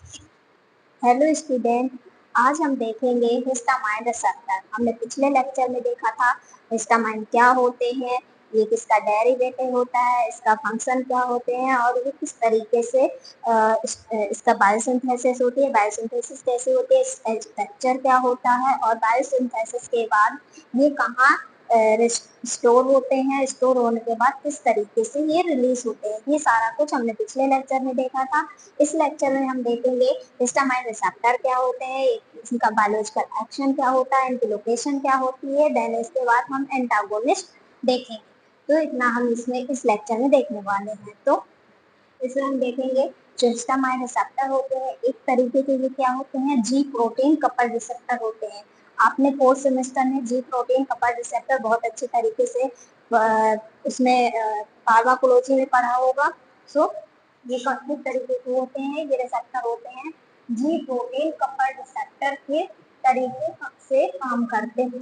Hello student. आज हम देखेंगे हिस्टामाइन रिसेप्टर। हमने पिछले लेक्चर में देखा था हिस्टामाइन क्या होते हैं, ये किसका डेरिवेटिव होता है, इसका फंक्शन क्या होते हैं और ये किस तरीके से इसका बायोसिंथेसिस होती है, बायोसिंथेसिस कैसे होती है, इसका स्ट्रक्चर क्या होता है और बायोसिंथेसिस के बाद ये कहाँ स्टोर होते हैं, स्टोर होने के बाद किस तरीके से ये रिलीज होते हैं। ये सारा कुछ हमने पिछले लेक्चर में देखा था। इस लेक्चर में हम देखेंगे हिस्टामाइन रिसेप्टर क्या होते हैं, इनका बायोलॉजिकल एक्शन क्या होता है, इनकी लोकेशन क्या होती है, देन इसके बाद हम एंटागोनिस्ट देखेंगे। तो इतना हम इसमें इस लेक्चर में देखने वाले हैं। तो इसमें हम देखेंगे जो हिस्टामाइन रिसेप्टर होते हैं एक तरीके के ये क्या होते हैं, जी प्रोटीन कपल्ड रिसेप्टर होते हैं। आपने फोर्थ सेमेस्टर में जी प्रोटीन कपल्ड रिसेप्टर बहुत अच्छे तरीके से उसमें फार्माकोलॉजी में पढ़ा होगा। सो ये किस तरीके के होते हैं, ये रिसेप्टर होते हैं जी प्रोटीन कपल्ड रिसेप्टर के तरीके से काम करते हैं।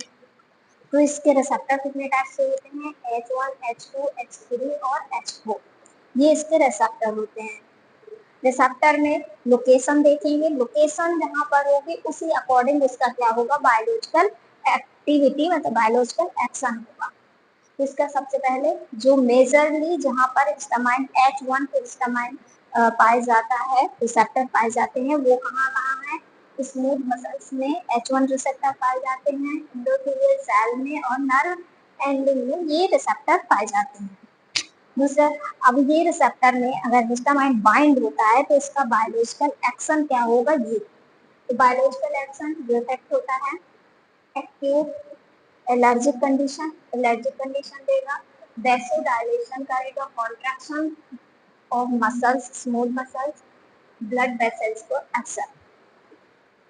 तो इसके रिसेप्टर कितने टाइप से होते हैं, H1, H2, H3 और H4। ये इसके रिसेप्टर होते हैं। रिसेप्टर में लोकेशन देखेंगे, लोकेशन जहाँ पर होगी उसी अकॉर्डिंग उसका क्या होगा, बायोलॉजिकल एक्टिविटी मतलब बायोलॉजिकल एक्शन होगा। तो इसका सबसे पहले जो मेजरली जहाँ पर हिस्टामाइन H1 के हिस्टामाइन पाए जाता है, रिसेप्टर पाए जाते हैं, वो कहाँ कहाँ है, स्मूथ मसल्स में H1 रिसेप्टर पाए जाते हैं, एंडोथेलियल सेल में और नर्व एंडिंग में ये रिसेप्टर पाए जाते हैं। दूसरा, अब ये रिसेप्टर में अगर हिस्टामाइन बाइंड होता है तो इसका बायोलॉजिकल एक्शन क्या होगा, ये तो बायोलॉजिकल एक्शन जो इफेक्ट होता है एक्यूट एलर्जिक कंडीशन देगा, वैसोडाइलेशन करेगा, contraction of muscles, smooth muscles, blood vessels को एक्सेप्ट।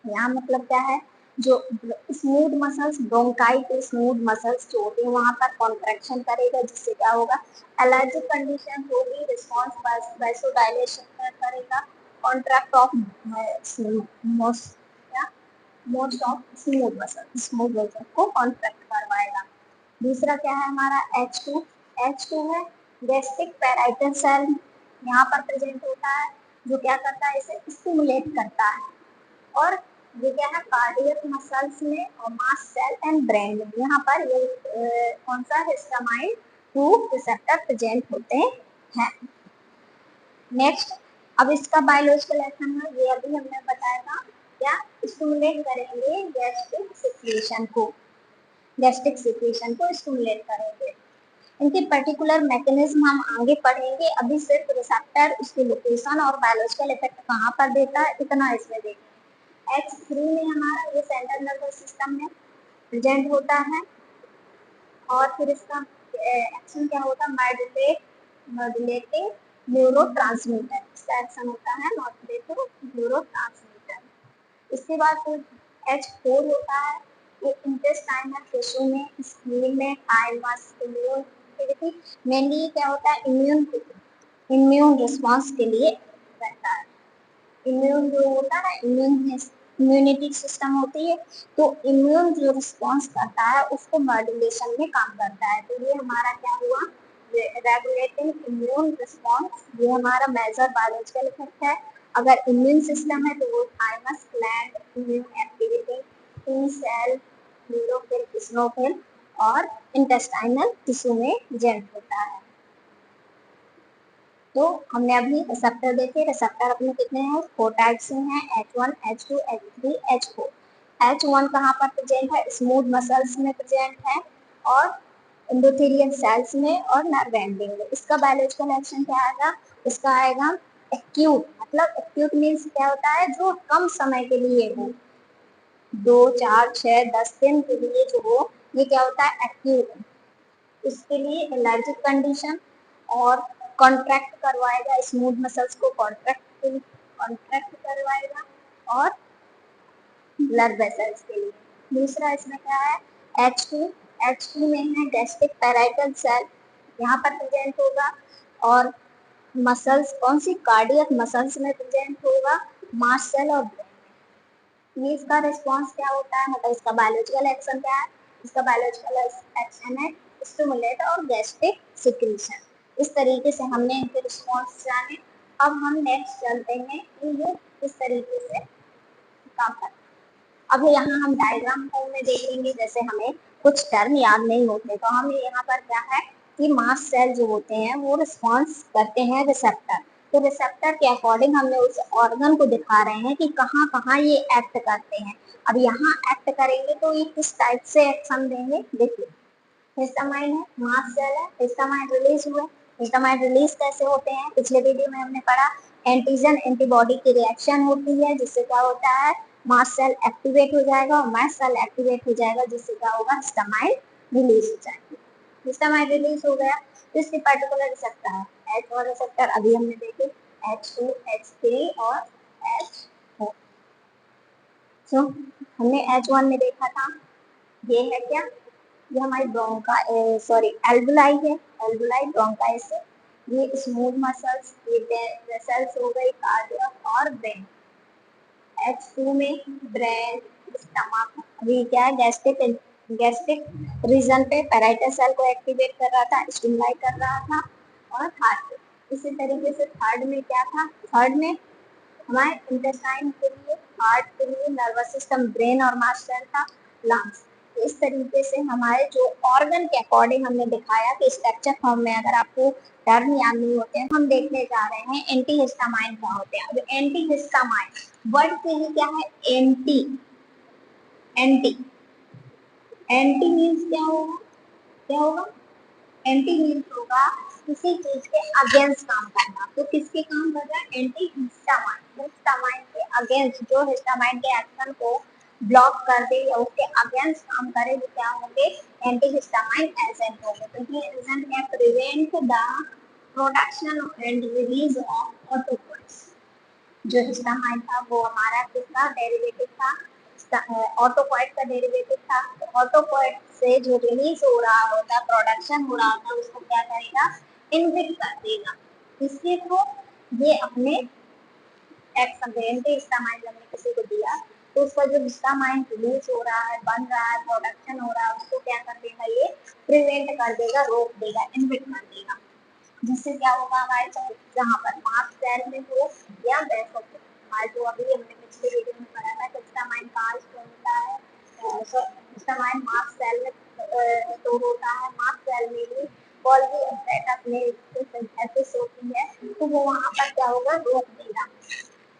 यहाँ मतलब क्या है, जो स्मूथ मसल्स ब्रोंकाई के स्मूथ मसल्स जो होते हैं वहां पर कॉन्ट्रैक्शन करेगा, जिससे क्या होगा, एलर्जिक कंडीशन होगी, रिस्पॉन्स वैसोडाइलेशन करेगा, contract of most of smooth muscle को कॉन्ट्रैक्ट करवाएगा। दूसरा क्या है हमारा H2। H2 है गैस्ट्रिक पैराइटल सेल, यहाँ पर प्रेजेंट होता है, जो क्या करता है, इसे स्टिमुलेट करता है। और ये क्या है, कार्डियक मसल्स में और मास सेल एंड ब्रेन में, यहाँ पर ये कौन सा हिस्टामाइन 2 रिसेप्टर प्रेजेंट होते हैं। नेक्स्ट, अब इसका बायोलॉजिकल एक्शन है, ये अभी हमने बताया था, क्या स्टिमुलेट करेंगे गैस्ट्रिक सिक्रेशन को स्टिमुलेट करेंगे। इनके पर्टिकुलर मैकेनिज्म हम आगे पढ़ेंगे, अभी सिर्फ रिसेप्टर, उसकी लोकेशन और बायोलॉजिकल इफेक्ट कहाँ पर देता है इतना इसमें देखेंगे। H3 में हमारा ये सेंट्रल नर्वस सिस्टम में प्रेजेंट होता है और फिर इसका एक्शन क्या होता है, मॉड्यूलेटिंग न्यूरोट्रांसमीटर, इसका एक्शन होता है मॉड्यूलेटिंग न्यूरोट्रांसमीटर। इसके बाद फिर H4 होता है, ये इंटेस्टाइनल टिश्यू में, स्किन में, थाइमस, इम्यून एक्टिविटी, मेनली क्या होता है, इम्यून रिस्पांस के लिए रहता है। इम्यून जो होता है ना, इम्यूनिटी सिस्टम होती है, तो इम्यून जो रिस्पॉन्स करता है उसको मॉड्यूलेशन में काम करता है। तो ये हमारा क्या हुआ, रेगुलेटिंग इम्यून रिस्पॉन्स, ये हमारा मेजर बायोलॉजिकल इफेक्ट है। अगर इम्यून सिस्टम है तो वो thymus gland, immune activity, T cell, neutrophil, eosinophil और इंटेस्टाइनल टिश्यू में प्रेजेंट होता है। तो हमने अभी रिसेप्टर देखे, रिसेप्टर अपने कितने हैं, 4 टाइप से हैं, H1, H2, H3, H4। H1 कहाँ पर प्रेजेंट है, स्मूथ मसल्स में प्रेजेंट है और एंडोथेलियल सेल्स में और नर्व एंडिंग में। इसका बायोलॉजिकल एक्शन क्या आएगा, इसका आएगा एक्यूट, मतलब एक्यूट मीन्स क्या होता है, जो कम समय के लिए हो, 2, 4, 6, 10 दिन के लिए जो हो, ये क्या होता है, एक्यूट। इसके लिए एलर्जिक कंडीशन और कॉन्ट्रैक्ट करवाएगा, स्मूथ मसल्स को कॉन्ट्रैक्ट करवाएगा और ब्लड वेसल्स के लिए। दूसरा इसमें क्या है, H2 में है गैस्ट्रिक पैराइटल सेल, यहाँ पर प्रेजेंट होगा और मसल्स कौन सी, कार्डियक मसल्स में प्रेजेंट होगा, मास सेल और ब्रेन। ये इसका रिस्पॉन्स क्या होता है, मतलब इसका बायोलॉजिकल एक्शन क्या है, इसका बायोलॉजिकल एक्शन है स्टिमुलेट और गैस्ट्रिक सिक्रीशन। इस तरीके से हमने इनके रिस्पॉन्स जाने। अब हम नेक्स्ट चलते हैं कि ये इस तरीके से काम करता है। अब यहाँ हम डायग्राम फॉर्म में देखेंगे, जैसे हमें कुछ टर्म याद नहीं होते तो हमें यहाँ पर क्या है कि मास्ट सेल जो होते हैं वो रिस्पॉन्स करते हैं रिसेप्टर। तो रिसेप्टर के अकॉर्डिंग हमने उस ऑर्गन को दिखा रहे हैं कि कहाँ कहाँ ये एक्ट करते हैं। अब यहाँ एक्ट करेंगे तो ये किस टाइप से एक्शन देंगे, देखिए हिस्टामाइन है, मास्ट सेल है, हिस्टामाइन रिलीज हुए। हिस्टामाइन रिलीज कैसे होते हैं, पिछले वीडियो में हमने पढ़ा एंटीजन एंटीबॉडी की रिएक्शन होती है जिससे क्या होता है मास्ट सेल एक्टिवेट हो जाएगा और मास्ट सेल एक्टिवेट हो जाएगा जिससे क्या होगा हिस्टामाइन रिलीज हो जाएगी। हिस्टामाइन रिलीज हो गया तो इसके पर्टिकुलर रिसेप्टर है H1 रिसेप्टर, अभी हमने देखे H2, H3 और H4। सो हमने H1 में देखा था, ये है क्या, ये हमारी ब्रोंका सॉरी एल्वुलाई है, एल्वुलाई ब्रोंकाइस है। ये स्मूथ मसल्स, ये वेसल्स हो गई कार्डियक और ब्रेन। H2 में ब्रेन, स्टमक, अभी क्या है गैस्ट्रिक रीजन पे पैराइटस सेल को एक्टिवेट कर रहा था, स्टिमुलाई कर रहा था और हार्ट। इसी तरीके से थर्ड में क्या था, थर्ड में हमारे इंटेस्टाइन के लिए, हार्ट के लिए, नर्वस सिस्टम, ब्रेन और मास्ट सेल था, लंग्स। इस तरीके से हमारे जो ऑर्गन के अकॉर्डिंग हमने दिखाया कि स्ट्रक्चर फॉर्म में अगर आपको टर्म याद नहीं होते हैं, हम देखने जा रहे हैं एंटी हिस्टामाइन क्या होते हैं। अब एंटी हिस्टामाइन वर्ड के लिए क्या है, एंटी, एंटी, एंटी मीन्स क्या होगा, क्या होगा, एंटी मीन्स होगा किसी चीज के अगेंस्ट काम करना। तो किसके काम कर रहा है, एंटी हिस्टामाइन, हिस्टामाइन के अगेंस्ट, जो हिस्टामाइन के एक्शन को ब्लॉक कर दे या उसके अगेंस्ट काम करे वो क्या होंगे, एंटी हिस्टामाइन एजेंट होंगे। तो ये एजेंट क्या prevent the production and release of autacoids. जो हिस्टामाइन था वो हमारा किसका डेरिवेटिव था, ऑटोकॉइट का डेरिवेटिव था। तो ऑटोकॉइट से जो रिलीज हो रहा होता, प्रोडक्शन हो रहा होता, उसको क्या करेगा, इनहिबिट कर देगा। इसके थ्रू ये अपने एक्शन एंटी हिस्टामाइन हमने किसी को दिया तो उसका जो हिस्टामाइन रिलीज हो रहा है, बन रहा है, प्रोडक्शन हो रहा है, उसको क्या कर देगा, ये प्रिवेंट कर देगा, रोक देगा, इनहिबिट कर देगा। जिससे क्या होगा हमारे जहाँ पर मास्ट सेल में हो या वैसो हमारे जो अभी हमने पिछले वीडियो में पढ़ा था कि हिस्टामाइन कहाँ स्टोर होता है, हिस्टामाइन मास्ट सेल में स्टोर होता है। मास्ट सेल में भी गोल्गी एपेटाइटिस में सिंथेसिस होती है तो वो वहाँ पर क्या होगा, रोक देगा।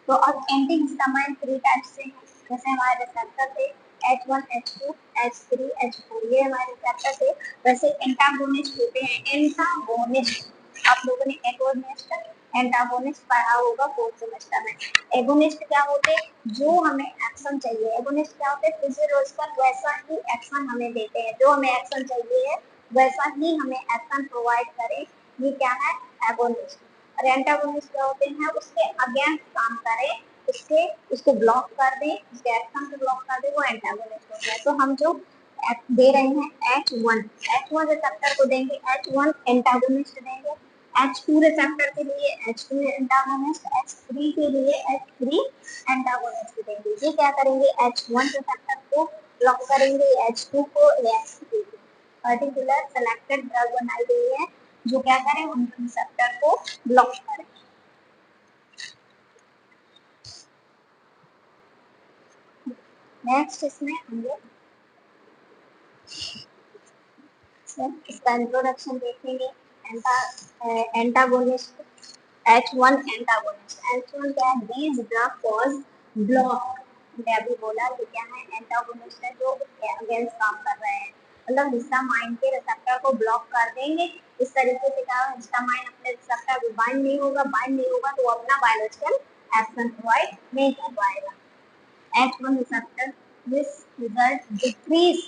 तो अब एंटी हिस्टामाइन 3 टाइप से हैं, जैसे हमारे रिसेप्टर थे H1, H2, H3, H4, ये हमारे रिसेप्टर थे। वैसे एंटागोनिस्ट होते हैं, एंटागोनिस्ट आप लोगों ने एगोनिस्ट एंटागोनिस्ट पढ़ा होगा 4th सेमेस्टर में। एगोनिस्ट क्या होते हैं, जो हमें एक्शन चाहिए, एगोनिस्ट क्या होते हैं, फिजियोलॉजिकल वैसा ही एक्शन हमें देते हैं, जो हमें एक्शन चाहिए है वैसा ही हमें एक्शन प्रोवाइड करें, ये क्या है, एगोनिस्ट। और एंटागोनिस्ट क्या होते हैं, उसके अगेंस्ट काम करें, उसके उसको ब्लॉक कर दें, उसके एक्शन को ब्लॉक कर दें, वो एंटागोनिस्ट होते हैं। तो हम जो दे रहे हैं H1 रिसेप्टर को देंगे H1 एंटागोनिस्ट देंगे, H2 रिसेप्टर के लिए H2 एंटागोनिस्ट, H3 के लिए H3 एंटागोनिस्ट देंगे। ये क्या करेंगे, H1 रिसेप्टर को ब्लॉक करेंगे, H2 को, H3 पर्टिकुलर सेलेक्टेड ड्रग बनाई गई है जो क्या करें, उन रिसेप्टर को ब्लॉक करें। नेक्स्ट इसमें हम लोग इसका इंट्रोडक्शन देखेंगे। एंटागोनिस्ट H1 एंटागोनिस्ट, H1 क्या है, दीज ड्रग कॉज ब्लॉक, मैं अभी बोला ये क्या है, एंटागोनिस्ट है जो अगेंस्ट काम कर रहे हैं, मतलब हिस्टामाइन के रिसेप्टर को ब्लॉक कर देंगे। इस तरीके से क्या हिस्टामाइन अपने रिसेप्टर को बाइंड नहीं होगा, बाइंड नहीं होगा तो वो अपना बायोलॉजिकल एक्शन प्रोवाइड नहीं कर पाएगा। H1 receptor this result decrease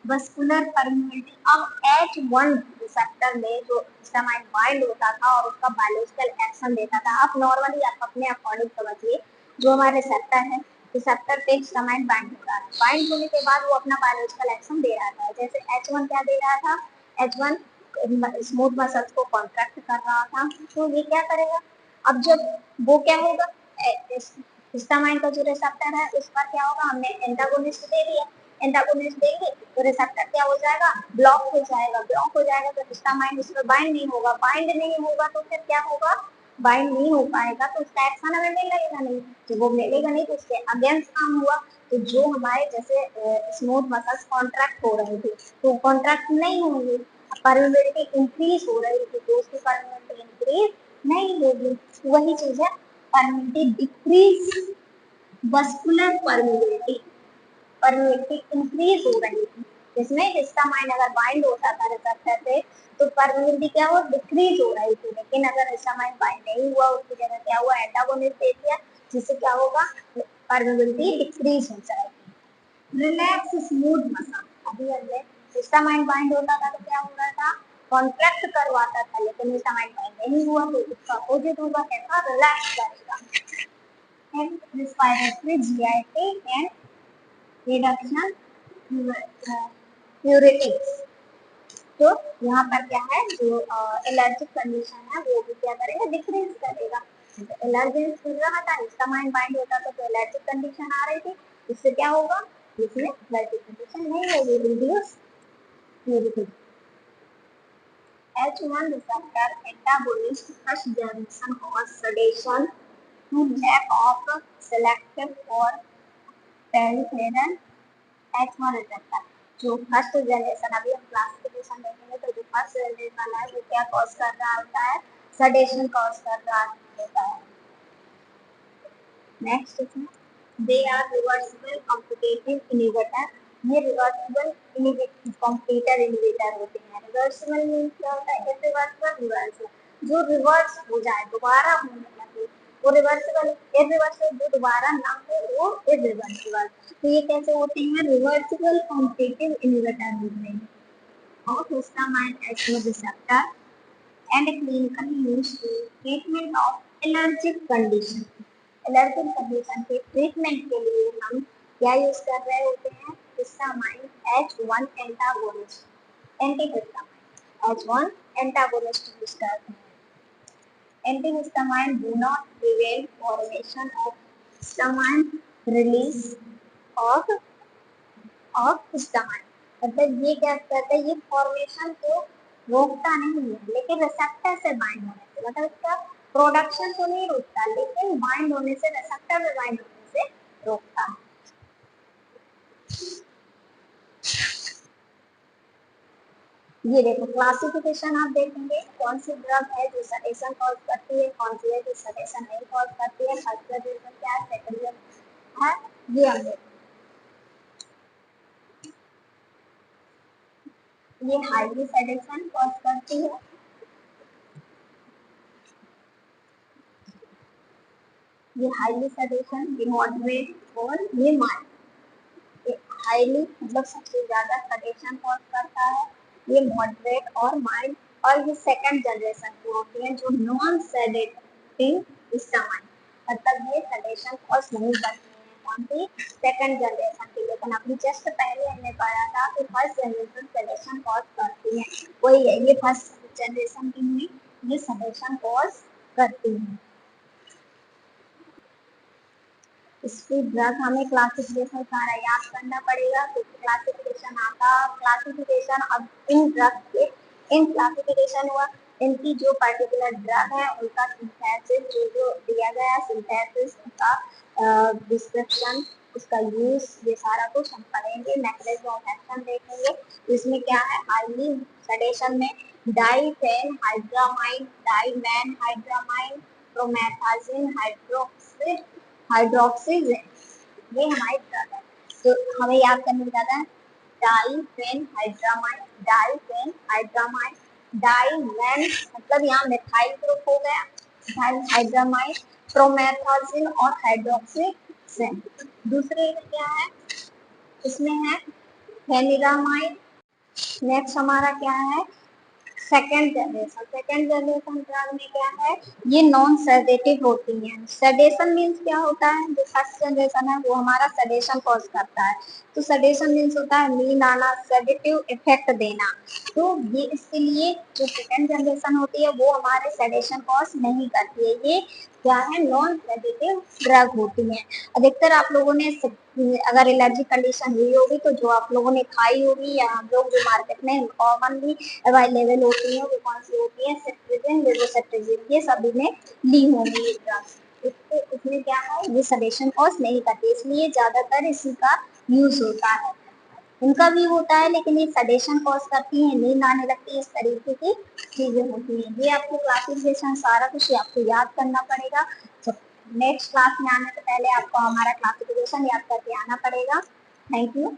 vascular permeability। अब H1 रिसेप्टर में जो हिस्टामाइन बाइंड होता था और उसका बायोलॉजिकल एक्शन देता था, आप नॉर्मली आप अपने अकॉर्डिंग समझिए, जो हमारा रिसेप्टर है, रिसेप्टर पे हिस्टामाइन बाइंड हो रहा है, बाइंड होने के बाद वो अपना बायोलॉजिकल एक्शन दे रहा था। जैसे H1 क्या दे रहा था, H1 स्मूथ मसल्स को कॉन्ट्रैक्ट कर रहा था, तो ये क्या करेगा, अब जब वो क्या होगा, हिस्टामाइन का जो रिसेप्टर है उस पर क्या होगा, हमने एंटागोनिस्ट दे दिया, एंटागोनिस्ट देंगे तो रिसेप्टर क्या हो जाएगा, ब्लॉक हो जाएगा, ब्लॉक हो जाएगा तो हिस्टामाइन उस पर बाइंड नहीं होगा, बाइंड नहीं होगा तो फिर क्या होगा, बाइंड नहीं हो पाएगा तो उसका एक्शन हमें मिलेगा नहीं, जब वो मिलेगा नहीं तो उसके अगेंस्ट काम हुआ, तो जो हमारे जैसे स्मूथ मसल्स कॉन्ट्रैक्ट हो रहे थे तो कॉन्ट्रैक्ट नहीं होंगे, परमेबिलिटी इंक्रीज हो रही थी तो उसकी परमेबिलिटी इंक्रीज नहीं होगी, वही चीज है permeability decrease, vascular permeability, permeability increase हो रही थी, जिसमें हिस्टामाइन अगर बाइंड होता था रिसेप्टर पे तो परमेबिलिटी क्या हो डिक्रीज हो रही थी, लेकिन अगर हिस्टामाइन बाइंड नहीं हुआ उसकी जगह क्या हुआ एंटागोनिस्ट दे दिया, जिससे क्या होगा परमेबिलिटी डिक्रीज हो जाएगी। रिलैक्स स्मूथ मसल, अभी हमने हिस्टामाइन बाइंड होता था तो क्या हो रहा था कॉन्ट्रैक्ट करवाता था, लेकिन हिस्टामाइन बाइंड नहीं हुआ तो उसका अपोजिट होगा कैसा रिलैक्स करेगा। and respiratory GIT and reduction न्यूरेटिक्स, तो यहाँ पर क्या है जो एलर्जिक कंडीशन है वो भी क्या करेगा डिक्रीज करेगा, एलर्जी चल रहा था हिस्टामाइन बाइंड होता था तो एलर्जिक कंडीशन आ रही थी, इससे क्या होगा इसमें एलर्जिक कंडीशन नहीं होगी, reduce न्यूरेटिक्स। H1 receptor antagonist first generation cause sedation through lack of selective for peripheral H1 receptor, जो फर्स्ट जनरेशन अभी हम क्लासिफिकेशन देखेंगे तो जो फर्स्ट जनरेशन है वो क्या कॉज कर रहा होता है सडेशन कॉज कर रहा होता है। नेक्स्ट इसमें they are reversible competitive inhibitor, ये रिवर्सिबल कॉम्पिटिटर इनहिबिटर होते हैं। रिवर्सिबल मींस क्या होता है इरिवर्सिबल, रिवर्सिबल जो रिवर्स हो जाए दोबारा होने लगे वो रिवर्सिबल, इरिवर्सिबल जो दोबारा ना हो वो इरिवर्सिबल, तो ये कैसे होते हैं रिवर्सिबल कॉम्पिटिटिव इनहिबिटर होते हैं of histamine H1 receptor and clinically used to treatment of allergic condition। Allergic condition के ट्रीटमेंट के लिए हम क्या यूज कर रहे होते हैं histamine H1 antagonist, antihistamine H1 antagonist use करते हैं। Antihistamine do not prevent formation of histamine release of histamine, मतलब ये क्या करता है ये फॉर्मेशन को रोकता नहीं है लेकिन रिसेप्टर से बाइंड होने से, मतलब इसका प्रोडक्शन तो नहीं रोकता लेकिन बाइंड होने से रिसेप्टर में बाइंड होने से रोकता है। ये देखो क्लासिफिकेशन आप देखेंगे कौन सी ड्रग है जो सडेशन कॉज करती है, कौन सी है जो सडेशन नहीं कॉज करती है, फर्स्ट जनरेशन क्या है सेकंड जनरेशन है, ये हम देखेंगे। ये हाईली सडेशन कॉज करती है, ये हाईली सडेशन, ये मॉडरेट और ये माइल्ड। हाईली मतलब सबसे ज्यादा सडेशन कॉज करता है, ये मॉडरेट और माइल्ड, और ये सेकंड जनरेशन की होती है जो नॉन सेडेटिव हिस्टामाइन, मतलब ये सडेशन कॉज नहीं करती है कौन सी सेकंड जनरेशन की, लेकिन अभी जस्ट पहले हमने पढ़ा था कि फर्स्ट जनरेशन सडेशन कॉज करती है, वही है ये फर्स्ट जनरेशन की हुई ये सडेशन कॉज करती है। इसकी ड्रग हमें क्लासिफिकेशन सारा याद करना पड़ेगा, तो क्लासिफिकेशन आता क्लासिफिकेशन अब इन ड्रग के इन क्लासिफिकेशन हुआ, इनकी जो पर्टिकुलर ड्रग है उनका सिंथेसिस जो जो दिया गया सिंथेसिस का डिस्क्रिप्शन उसका यूज ये सारा कुछ हम पढ़ेंगे, मैकेनिज्म ऑफ एक्शन देखेंगे। इसमें क्या है हाईली सडेशन में डाइफेन हाइड्रामाइन, डाइमैन हाइड्रामाइन, प्रोमेथाजिन हाइड्रोक्सिड हाइड्रोक्सीजन, ये हमारी ड्रग है, तो हमें याद करने की ज़्यादा है डाइफेनहाइड्रामाइन, डाइफेनहाइड्रामाइन, डाइमैन मतलब यहाँ मिथाइल ग्रुप हो गया, डाइहाइड्रामाइन, प्रोमेथाजिन और हाइड्रोक्सीजन। दूसरे में क्या है इसमें है फेनिरामाइन। नेक्स्ट हमारा क्या है second generation, second generation drug में क्या है ये नॉन सेडेटिव होती हैं। सेडेशन मीन्स क्या होता है जो फर्स्ट जनरेशन है वो हमारा सेडेशन कॉज करता है, तो सेडेशन मीन्स होता है नींद आना, सेडेटिव इफेक्ट देना, तो ये इसके लिए जो सेकेंड जनरेशन होती है वो हमारे सेडेशन कॉज नहीं करती है, ये क्या है, नॉन सेडेटिव ड्रग होती हैं। अधिकतर आप लोगों ने अगर एलर्जी कंडीशन हुई होगी तो जो आप लोगों ने खाई होगी या हम लोग जो मार्केट में कॉमनली अवेलेबल होती है वो कौन सी होती है, सेट्रिजिन, लेवोसेट्रिजिन, ये सभी ने ली होंगी ये ड्रग। इसमें क्या है, ये सडेशन कॉज नहीं करती, इसलिए ज्यादातर इसी का यूज होता है। इनका भी होता है लेकिन ये सडेशन कॉज करती है, नींद आने लगती है, इस तरीके की चीजें होती हैं। ये आपको क्लासिफिकेशन सारा कुछ आपको याद करना पड़ेगा। तो नेक्स्ट क्लास में आने से पहले आपको हमारा क्लासिफिकेशन याद करके आना पड़ेगा। Thank you.